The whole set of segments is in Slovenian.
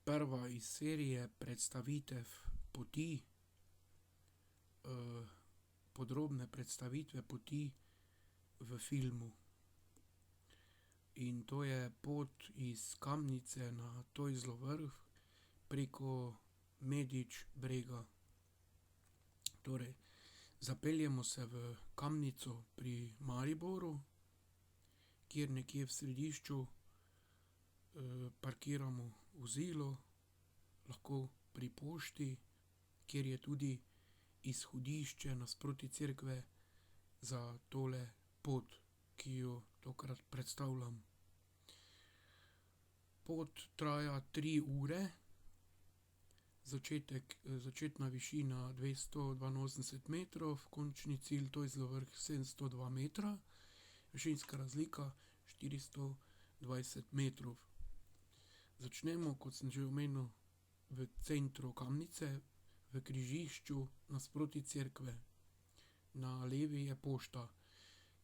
prva iz serije predstavitev poti, podrobne predstavitve poti v filmu. In to je pot iz Kamnice na Toizlov vrh preko Medič Brega. Torej, zapeljemo se v Kamnico pri Mariboru, kjer nekje v središču, parkiramo vozilo, lahko pri pošti, kjer je tudi izhodišče nasproti cerkve za tole pot, ki jo tokrat predstavljam. Pot traja 3 ure, začetna višina 282 metrov, končni cilj Toizlov vrh 702 metra, višinska razlika 420 metrov. Začnemo, kot sem že omenil, v centru Kamnice, v križišču nasproti cerkve. Na levi je pošta,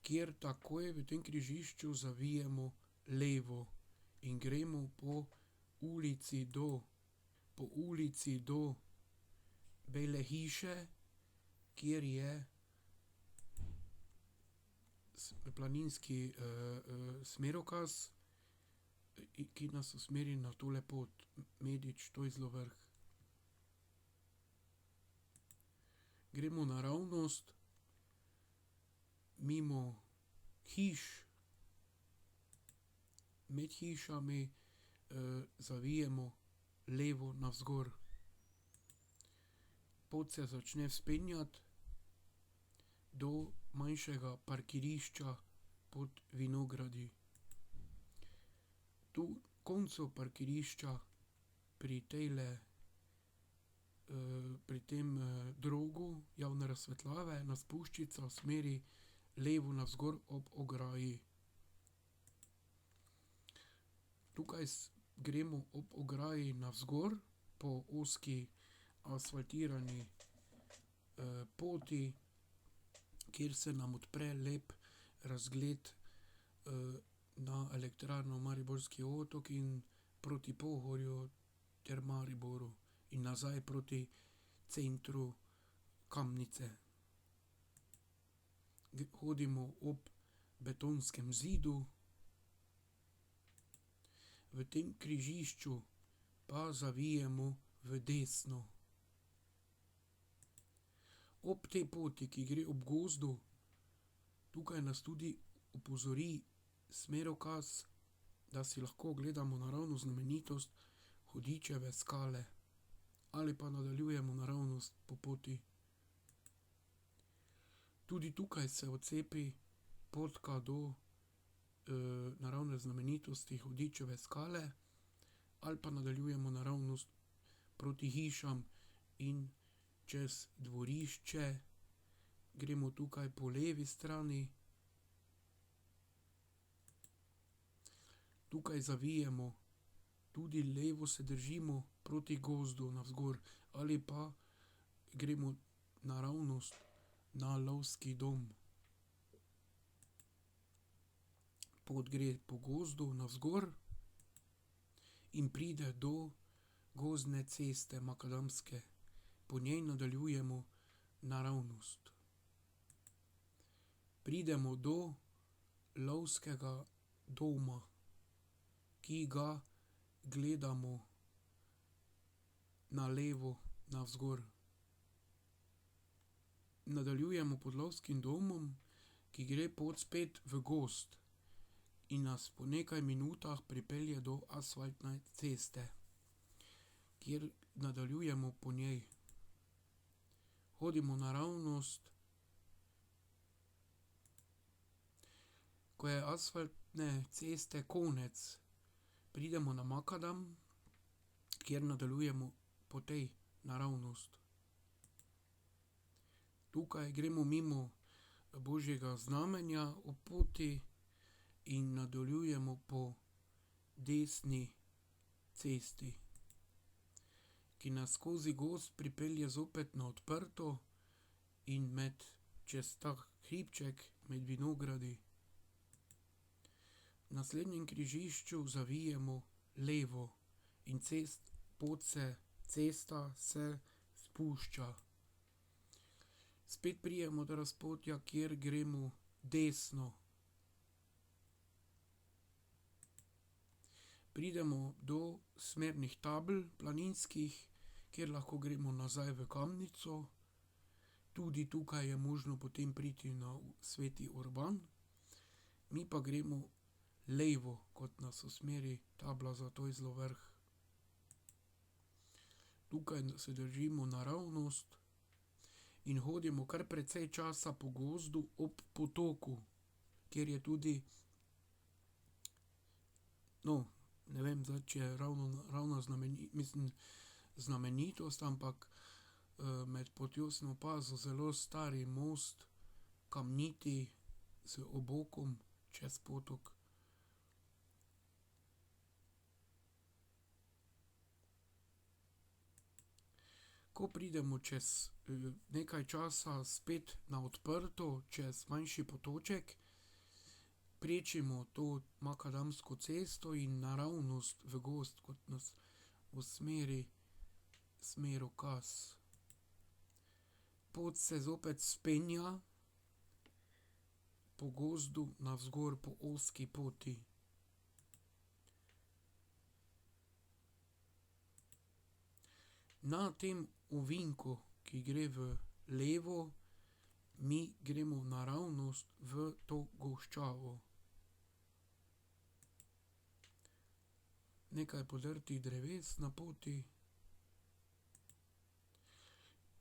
kjer takoj v tem križišču zavijemo levo in gremo po ulici do Bele hiše, kjer je planinski, smerokaz, ki nas usmeri na tole pot, Medič Toizlov vrh. Gremo naravnost, mimo hiš, med hišami, zavijemo levo navzgor. Pot se začne vzpenjati do manjšega parkirišča pod vinogradi. Tu koncu parkirišča pri tejle, pri tem, drogu javne razsvetljave nas puščica usmeri levo navzgor ob ograji. Tukaj gremo ob ograji navzgor po ozki asfaltirani, poti, kjer se nam odpre lep razgled, na Elektrarno Mariborski otok in proti Pohorju ter Mariboru in nazaj proti centru Kamnice. Hodimo ob betonskem zidu, v tem križišču pa zavijemo v desno. Ob tej poti, ki gre ob gozdu, tukaj nas tudi opozori smerokaz, da si lahko ogledamo naravno znamenitost Hudičeve skale ali pa nadaljujemo naravnost po poti. Tudi tukaj se odcepi potka do, naravne znamenitosti Hudičeve skale ali pa nadaljujemo naravnost proti hišam in čez dvorišče. Gremo tukaj po levi strani. Tukaj zavijemo, tudi levo se držimo proti gozdu navzgor ali pa gremo naravnost na lovski dom. Pot gre po gozdu navzgor in pride do gozdne ceste makadamske. Po njej nadaljujemo naravnost. Pridemo do lovskega doma, ki ga gledamo na levo navzgor. Nadaljujemo pod lovskim domom, ki gre pot spet v gozd in nas po nekaj minutah pripelje do asfaltne ceste, kjer nadaljujemo po njej. Hodimo naravnost. Ko je asfaltne ceste konec, pridemo na makadam, kjer nadaljujemo po tej naravnost. Tukaj gremo mimo Božjega znamenja ob poti in nadaljujemo po desni cesti, ki nas skozi gozd pripelje zopet na odprto in čez ta hribček med vinogradi. V naslednjem križišču zavijemo levo in pot se, cesta se spušča. Spet pridemo do razpotja, kjer gremo desno. Pridemo do smernih tabel planinskih, kjer lahko gremo nazaj v Kamnico. Tudi tukaj je možno potem priti na Sveti Urban. Mi pa gremo levo, kot nas usmeri tabla za Toizlov vrh. Tukaj se držimo naravnost in hodimo kar precej časa po gozdu ob potoku, kjer je tudi, ne vem zdaj, če je ravno znamenitost, ampak med potjo sem opazil zelo stari most, kamniti, z obokom čez potok. Ko pridemo čez nekaj časa spet na odprto, čez manjši potoček, prečimo to makadamsko cesto in naravnost v gozd, kot nas usmeri smerokaz. Pot se zopet vzpenja po gozdu navzgor po ozki poti. Na tem ovinku, ki gre v levo, mi gremo naravnost v to goščavo. Nekaj podrtih dreves na poti.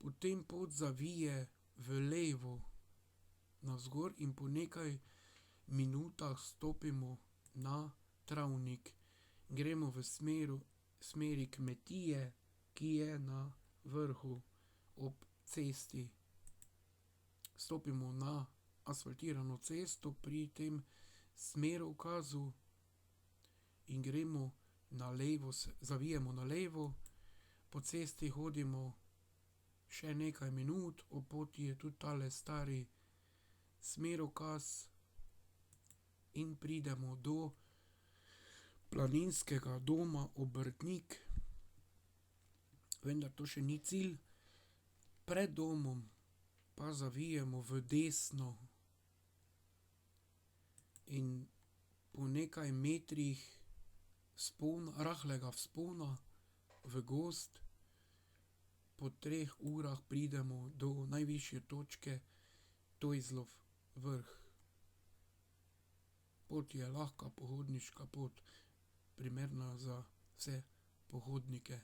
Potem pot zavije v levo navzgor in po nekaj minutah stopimo na travnik. Gremo v smeri kmetije, ki je na vrhu ob cesti. Stopimo na asfaltirano cesto pri tem smerokazu in gremo na levo, zavijemo na levo. Po cesti hodimo še nekaj minut, ob poti je tudi tale stari smerokaz in pridemo do planinskega doma Obrtnik, vendar to še ni cilj. Pred domom pa zavijemo v desno in po nekaj metrih rahlega vzpona v gozd po 3 urah pridemo do najvišje točke Toizlov vrh. Pot je lahka pohodniška pot, primerna za vse pohodnike.